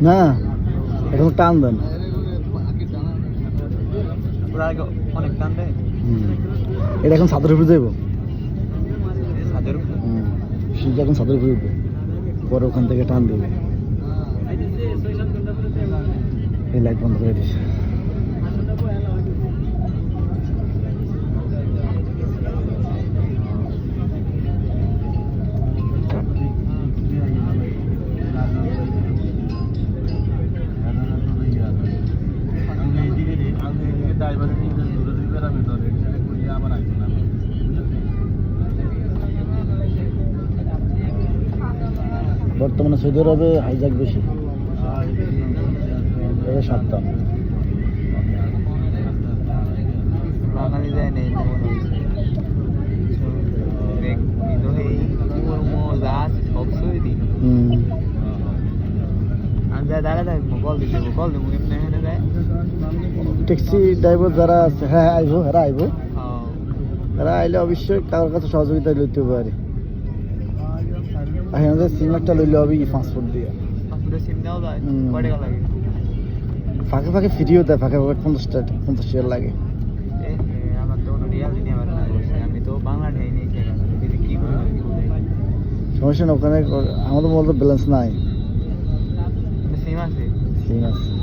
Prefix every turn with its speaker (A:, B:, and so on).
A: না এখন টান দেন
B: অনেক টান দেয়
A: এটা এখন ছাদের উপরে যাইব
B: ছাদের উপর
A: সিঁড়িটা এখন ছাদের উপরে উঠবে পরে ওখান থেকে টান দেবে এই লাইট বন্ধ করে দিয়েছে বর্তমানে সৌদি আরবে হাইজ্যাক বেশি সাবধান
B: বাঙালি যায় নেই সব সই আমি যাই দাঁড়া থাকবো কল দেবো এমনি এখানে যায়
A: ট্যাক্সি ড্রাইভার যারা আছে হ্যাঁ আইবো এরা আইবো এরা আইলে অবশ্যই কারোর কাছে সহযোগিতা লইতে পারে আমাদের সিম একটা লইলে হবে কি পাসপোর্ট দিয়ে
B: সিম দেওয়া যায় কয় টাকা লাগে
A: ফাঁকে ফাঁকে ফ্রিও দেয় ফাঁকে ফাঁকে 50 টাকা লাগে
B: আমার তো কোনো রিয়াল দিনে আমার আমি তো বাংলা ঠাই নেই কি করে
A: সমস্যা না ওখানে আমাদের মধ্যে ব্যালেন্স নাই
B: সিম আছে
A: সিম আছে